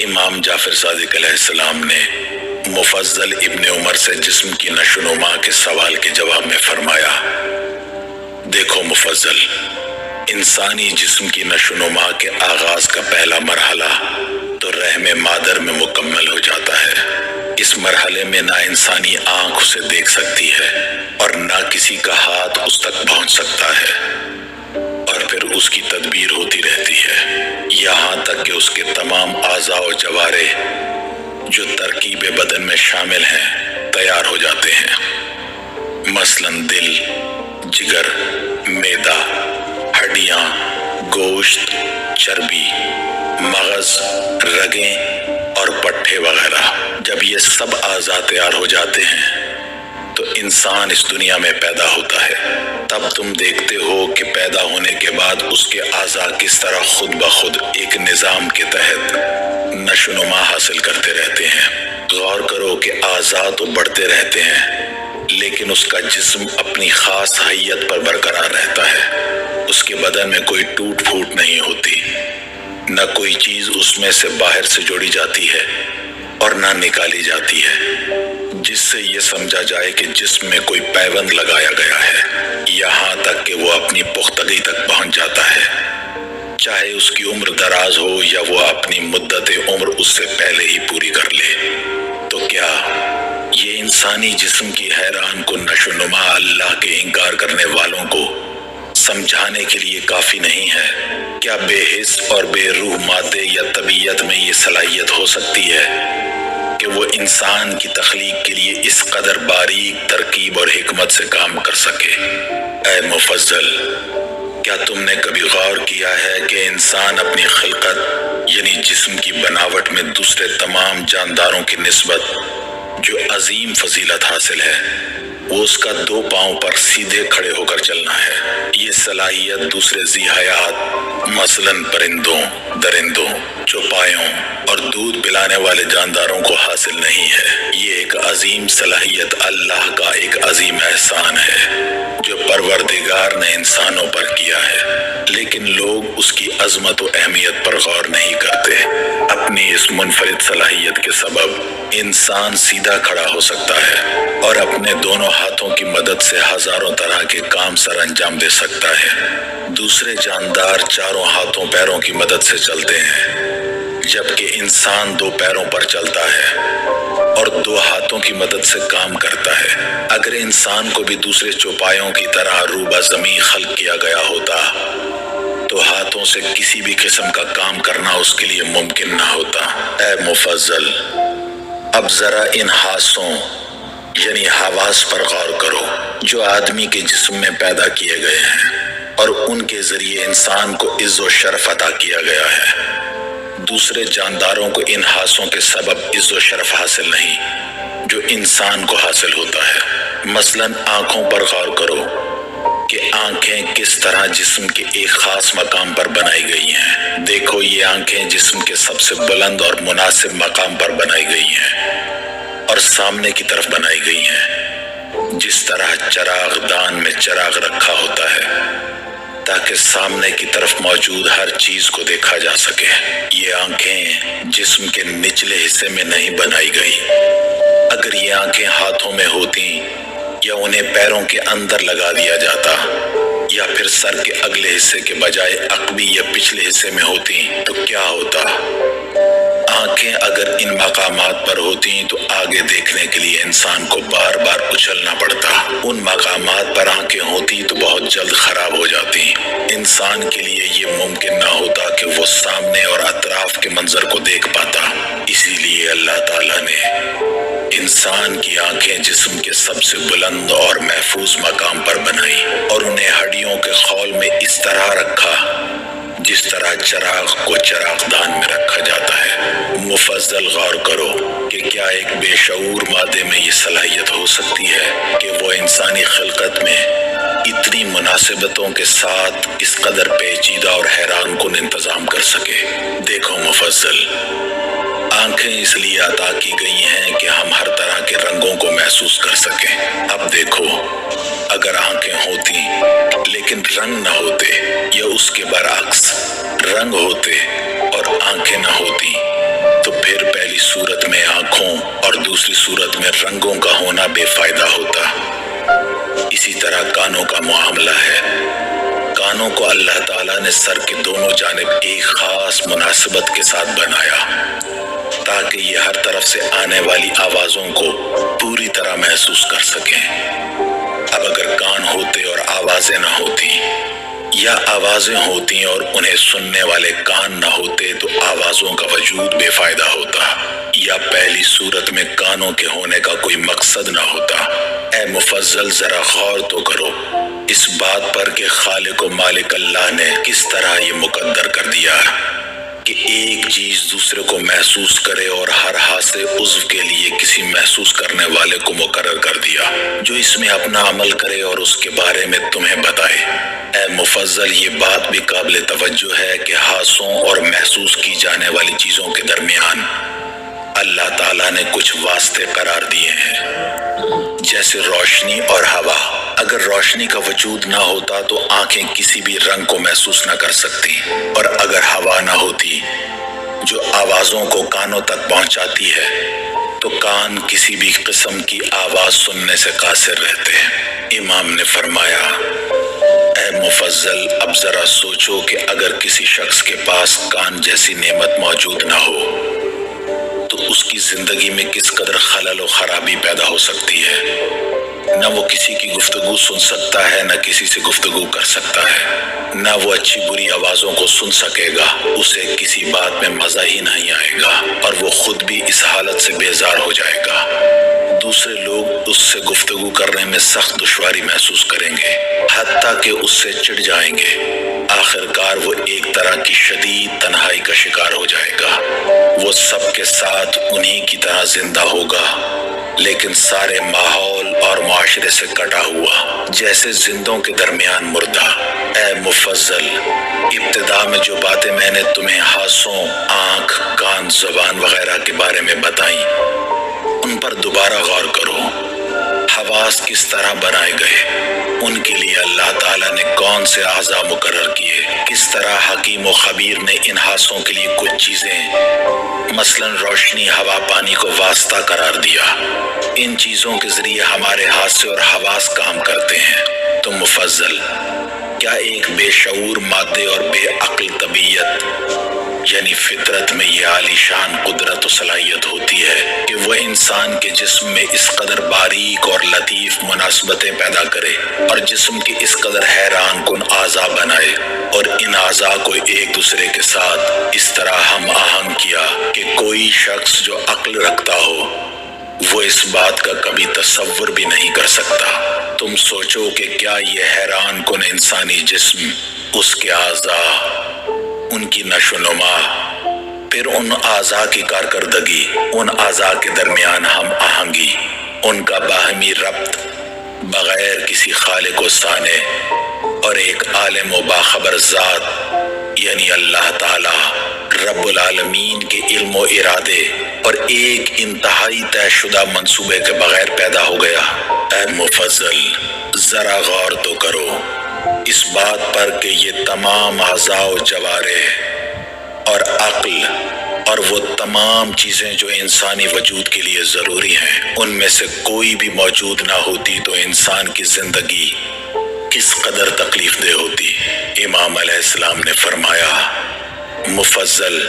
امام جعفر صادق علیہ السلام نے مفضل ابن عمر سے جسم کی نشوونما کے سوال کے جواب میں فرمایا، دیکھو مفضل، انسانی جسم کی نشوونما کے آغاز کا پہلا مرحلہ تو رحم مادر میں مکمل ہو جاتا ہے۔ اس مرحلے میں نہ انسانی آنکھ اسے دیکھ سکتی ہے اور نہ کسی کا ہاتھ اس تک پہنچ سکتا ہے، اور پھر اس کی تدبیر ہوتی رہتی ہے یہاں تک کہ اس کے تمام اعضاء و جوارح جو ترکیب بدن میں شامل ہیں تیار ہو جاتے ہیں، مثلاً دل، جگر، معدہ، ہڈیاں، گوشت، چربی، مغز، رگیں اور پٹھے وغیرہ۔ جب یہ سب اعضاء تیار ہو جاتے ہیں تو انسان اس دنیا میں پیدا ہوتا ہے۔ تب تم دیکھتے ہو کہ پیدا ہونے کے بعد اس کے اعضاء کس طرح خود بخود ایک نظام کے تحت نشوونما حاصل کرتے رہتے ہیں۔ غور کرو کہ اعضاء تو بڑھتے رہتے ہیں لیکن اس کا جسم اپنی خاص حیت پر برقرار رہتا ہے۔ اس کے بدن میں کوئی ٹوٹ پھوٹ نہیں ہوتی، نہ کوئی چیز اس میں سے باہر سے جوڑی جاتی ہے اور نہ نکالی جاتی ہے جس سے یہ سمجھا جائے کہ جسم میں کوئی پیوند لگایا گیا ہے، یہاں تک کہ وہ اپنی پختگی تک پہنچ جاتا ہے، چاہے اس کی عمر دراز ہو یا وہ اپنی مدت عمر اس سے پہلے ہی پوری کر لے۔ تو کیا یہ انسانی جسم کی حیران کن نشوونما اللہ کے انکار کرنے والوں کو سمجھانے کے لیے کافی نہیں ہے؟ کیا بے حس اور بے روح مادے یا طبیعت میں یہ صلاحیت ہو سکتی ہے کہ وہ انسان کی تخلیق کے لیے اس قدر باریک ترکیب اور حکمت سے کام کر سکے؟ اے مفضل، کیا تم نے کبھی غور کیا ہے کہ انسان اپنی خلقت یعنی جسم کی بناوٹ میں دوسرے تمام جانداروں کی نسبت جو عظیم فضیلت حاصل ہے وہ اس کا 2 پاؤں پر سیدھے کھڑے ہو کر چلنا ہے؟ یہ صلاحیت دوسرے ذی حیات مثلاً پرندوں، درندوں، چوپایوں اور دودھ پلانے والے جانداروں کو حاصل نہیں ہے۔ یہ ایک عظیم صلاحیت اللہ کا ایک عظیم احسان ہے جو پروردگار نے انسانوں پر کیا ہے، لیکن لوگ اس کی عظمت و اہمیت پر غور نہیں کرتے۔ اپنی اس منفرد صلاحیت کے سبب انسان سیدھا کھڑا ہو سکتا ہے اور اپنے دونوں ہاتھوں کی مدد سے ہزاروں طرح کے کام سر انجام دے سکتا ہے۔ دوسرے جاندار چاروں ہاتھوں پیروں کی مدد سے چلتے ہیں جبکہ انسان 2 پیروں پر چلتا ہے اور 2 ہاتھوں کی مدد سے کام کرتا ہے۔ اگر انسان کو بھی دوسرے چوپایوں کی طرح روبہ زمین خلق کیا گیا ہوتا تو ہاتھوں سے کسی بھی قسم کا کام کرنا اس کے لیے ممکن نہ ہوتا۔ اے مفضل، اب ذرا ان حاسوں یعنی حواس پر غور کرو جو آدمی کے جسم میں پیدا کیے گئے ہیں اور ان کے ذریعے انسان کو عز و شرف عطا کیا گیا ہے۔ دوسرے جانداروں کو ان حاسوں کے سبب عز و شرف حاصل نہیں جو انسان کو حاصل ہوتا ہے۔ مثلاً آنکھوں پر غور کرو کہ آنکھیں کس طرح جسم کے ایک خاص مقام پر بنائی گئی ہیں۔ دیکھو یہ آنکھیں جسم کے سب سے بلند اور مناسب مقام پر بنائی گئی ہیں اور سامنے کی طرف بنائی گئی ہیں، جس طرح چراغ دان میں چراغ رکھا ہوتا ہے تاکہ سامنے کی طرف موجود ہر چیز کو دیکھا جا سکے۔ یہ آنکھیں جسم کے نچلے حصے میں نہیں بنائی گئی۔ اگر یہ آنکھیں ہاتھوں میں ہوتی یا انہیں پیروں کے اندر لگا دیا جاتا یا پھر سر کے اگلے حصے کے بجائے عقبی یا پچھلے حصے میں ہوتی تو کیا ہوتا؟ آنکھیں اگر ان مقامات پر ہوتی تو آگے دیکھنے کے لیے انسان کو بار بار اچھلنا پڑتا۔ ان مقامات پر آنکھیں ہوتی تو بہت جلد خراب ہو جاتی۔ انسان کے لیے یہ ممکن نہ ہوتا کہ وہ سامنے اور اطراف کے منظر کو دیکھ پاتا۔ اسی لیے اللہ تعالیٰ نے انسان کی آنکھیں جسم کے سب سے بلند اور محفوظ مقام پر بنائی اور انہیں ہڈیوں کے خول میں اس طرح رکھا جس طرح چراغ کو چراغ دان میں رکھا جاتا ہے۔ مفضل غور کرو کہ کیا ایک بے شعور مادے میں یہ صلاحیت ہو سکتی ہے کہ وہ انسانی خلقت میں اتنی مناسبتوں کے ساتھ اس قدر پیچیدہ اور حیران کن انتظام کر سکے؟ دیکھو مفضل، آنکھیں اس لیے عطا کی گئی ہیں کہ ہم ہر طرح کے رنگوں کو محسوس کر سکیں۔ اب دیکھو، اگر آنکھیں ہوتی لیکن رنگ نہ ہوتے یا اس کے برعکس رنگ ہوتے اور آنکھیں نہ ہوتی تو میں رنگوں کا ہونا بے فائدہ ہوتا۔ اسی طرح کانوں کا معاملہ ہے۔ کانوں کو اللہ تعالیٰ نے سر کے دونوں جانب ایک خاص مناسبت کے ساتھ بنایا تاکہ یہ ہر طرف سے آنے والی آوازوں کو پوری طرح محسوس کر سکیں۔ اب اگر کان ہوتے اور آوازیں نہ ہوتی، یا آوازیں ہوتی اور انہیں سننے والے کان نہ ہوتے تو آوازوں کا وجود بے فائدہ ہوتا، یا پہلی صورت میں کانوں کے ہونے کا کوئی مقصد نہ ہوتا۔ اے مفضل ذرا غور تو کرو اس بات پر کہ خالق و مالک اللہ نے کس طرح یہ مقدر کر دیا کہ ایک چیز دوسرے کو محسوس کرے، اور ہر حاصل عضو کے لیے کسی محسوس کرنے والے کو مقرر کر دیا جو اس میں اپنا عمل کرے اور اس کے بارے میں تمہیں بتائے۔ اے مفضل، یہ بات بھی قابل توجہ ہے کہ حاسوں اور محسوس کی جانے والی چیزوں کے درمیان اللہ تعالیٰ نے کچھ واسطے قرار دیے ہیں، جیسے روشنی اور ہوا۔ اگر روشنی کا وجود نہ ہوتا تو آنکھیں کسی بھی رنگ کو محسوس نہ کر سکتی، اور اگر ہوا نہ ہوتی جو آوازوں کو کانوں تک پہنچاتی ہے تو کان کسی بھی قسم کی آواز سننے سے قاصر رہتے۔ امام نے فرمایا، اے مفضل، اب ذرا سوچو کہ اگر کسی شخص کے پاس کان جیسی نعمت موجود نہ ہو تو اس کی زندگی میں کس قدر خلل و خرابی پیدا ہو سکتی ہے۔ نہ وہ کسی کی گفتگو سن سکتا ہے، نہ کسی سے گفتگو کر سکتا ہے، نہ وہ اچھی بری آوازوں کو سن سکے گا، اسے کسی بات میں مزہ ہی نہیں آئے گا، اور وہ خود بھی اس حالت سے بیزار ہو جائے گا۔ دوسرے لوگ اس سے گفتگو کرنے میں سخت دشواری محسوس کریں گے، حتیٰ کہ اس سے چڑ جائیں گے۔ آخر کار وہ ایک طرح کی شدید تنہائی کا شکار ہو جائے گا۔ وہ سب کے ساتھ انہی کی طرح زندہ ہوگا، لیکن سارے ماحول اور معاشرے سے کٹا ہوا، جیسے زندوں کے درمیان مردہ۔ اے مفضل، ابتدا میں جو باتیں میں نے تمہیں حاسوں، آنکھ، کان، زبان وغیرہ کے بارے میں بتائیں، ان پر دوبارہ غور کرو۔ حواس کس طرح بنائے گئے، ان کے لیے اللہ تعالیٰ نے کون سے اعضاء مقرر کیے، کس طرح حکیم و خبیر نے ان حاسوں کے لیے کچھ چیزیں مثلاً روشنی، ہوا، پانی کو واسطہ قرار دیا۔ ان چیزوں کے ذریعے ہمارے حاسے اور حواس کام کرتے ہیں۔ تو مفضل، کیا ایک بے شعور مادے اور بے عقل طبیعت یعنی فطرت میں یہ عالی شان قدرت و صلاحیت ہوتی ہے کہ وہ انسان کے جسم میں اس قدر باریک اور لطیف مناسبتیں پیدا کرے اور جسم کے اس قدر حیران کن اعضاء بنائے، اور ان اعضاء کو ایک دوسرے کے ساتھ اس طرح ہم آہنگ کیا کہ کوئی شخص جو عقل رکھتا ہو وہ اس بات کا کبھی تصور بھی نہیں کر سکتا۔ تم سوچو کہ کیا یہ حیران کن انسانی جسم، اس کے اعضاء، ان کی نشو و نما، پھر ان اعضاء کی کارکردگی، ان اعضاء کے درمیان ہم آہنگی، ان کا باہمی ربط بغیر کسی خالق و صانع اور ایک عالم و باخبر ذات یعنی اللہ تعالی رب العالمین کے علم و ارادے اور ایک انتہائی طے شدہ منصوبے کے بغیر پیدا ہو گیا۔ اے مفضل، ذرا غور تو کرو اس بات پر کہ یہ تمام اعضاء و جوارح اور عقل اور وہ تمام چیزیں جو انسانی وجود کے لیے ضروری ہیں، ان میں سے کوئی بھی موجود نہ ہوتی تو انسان کی زندگی کس قدر تکلیف دہ ہوتی۔ امام علیہ السلام نے فرمایا، مفضل،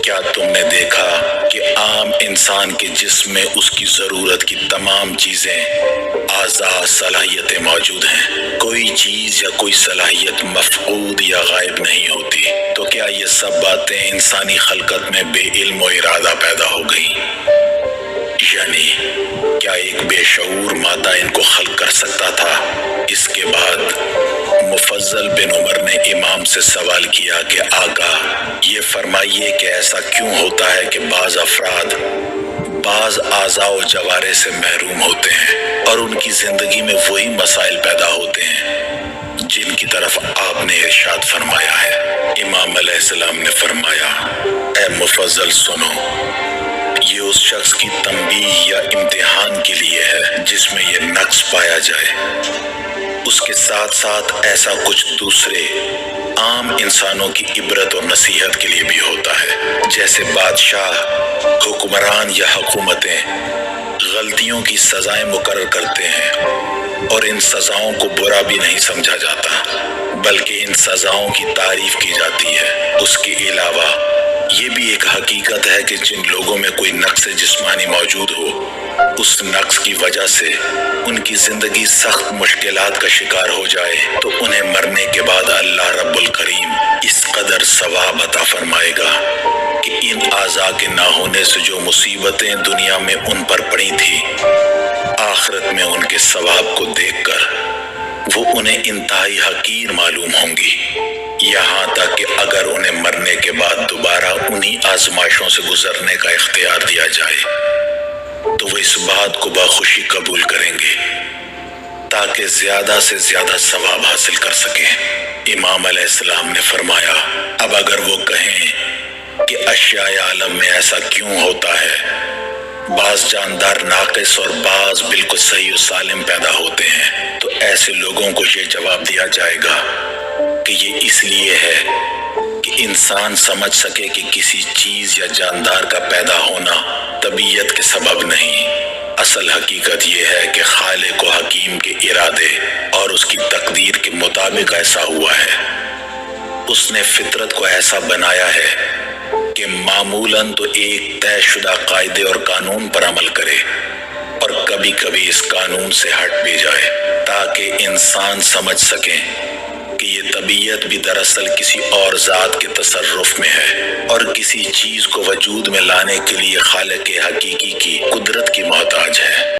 کیا تم نے دیکھا کہ عام انسان کے جسم میں اس کی ضرورت کی تمام چیزیں، اعضاء، صلاحیتیں موجود ہیں؟ کوئی چیز یا کوئی صلاحیت مفقود یا غائب نہیں ہوتی۔ تو کیا یہ سب باتیں انسانی خلقت میں بے علم و ارادہ پیدا ہو گئیں؟ یعنی کیا ایک بے شعور مادہ ان کو خلق کر سکتا تھا؟ اس کے بعد مفضل بن عمر نے امام سے سوال کیا کہ آقا، یہ فرمائیے کہ ایسا کیوں ہوتا ہے کہ بعض افراد بعض اعضاء و جوارح سے محروم ہوتے ہیں اور ان کی زندگی میں وہی مسائل پیدا ہوتے ہیں جن کی طرف آپ نے ارشاد فرمایا ہے؟ امام علیہ السلام نے فرمایا، اے مفضل سنو، یہ اس شخص کی تنبیہ یا امتحان کے لیے ہے جس میں یہ نقص پایا جائے۔ اس کے ساتھ ساتھ ایسا کچھ دوسرے عام انسانوں کی عبرت اور نصیحت کے لیے بھی ہوتا ہے، جیسے بادشاہ، حکمران یا حکومتیں غلطیوں کی سزائیں مقرر کرتے ہیں اور ان سزاؤں کو برا بھی نہیں سمجھا جاتا بلکہ ان سزاؤں کی تعریف کی جاتی ہے۔ اس کے علاوہ یہ بھی ایک حقیقت ہے کہ جن لوگوں میں کوئی نقص جسمانی موجود ہو، اس نقص کی وجہ سے ان کی زندگی سخت مشکلات کا شکار ہو جائے تو انہیں مرنے کے بعد اللہ رب الکریم اس قدر ثواب عطا فرمائے گا کہ ان اعضاء کے نہ ہونے سے جو مصیبتیں دنیا میں ان پر پڑی تھی، آخرت میں ان کے ثواب کو دیکھ کر وہ انہیں انتہائی حقیر معلوم ہوں گی، یہاں تک کہ اگر انہیں مرنے کے بعد دوبارہ انہی آزمائشوں سے گزرنے کا اختیار دیا جائے تو وہ اس بات کو بخوشی قبول کریں گے تاکہ زیادہ سے زیادہ ثواب حاصل کر سکیں۔ امام علیہ السلام نے فرمایا، اب اگر وہ کہیں کہ اشیاء عالم میں ایسا کیوں ہوتا ہے، بعض جاندار ناقص اور بعض بالکل صحیح و سالم پیدا ہوتے ہیں، تو ایسے لوگوں کو یہ جواب دیا جائے گا کہ یہ اس لیے ہے کہ انسان سمجھ سکے کہ کسی چیز یا جاندار کا پیدا ہونا طبیعت کے سبب نہیں، اصل حقیقت یہ ہے کہ خالق و حکیم کے ارادے اور اس کی تقدیر کے مطابق ایسا ہوا ہے۔ اس نے فطرت کو ایسا بنایا ہے کہ معمولاً تو ایک طے شدہ قاعدے اور قانون پر عمل کرے اور کبھی کبھی اس قانون سے ہٹ بھی جائے تاکہ انسان سمجھ سکیں کہ یہ طبیعت بھی دراصل کسی اور ذات کے تصرف میں ہے اور کسی چیز کو وجود میں لانے کے لیے خالق حقیقی کی قدرت کی محتاج ہے۔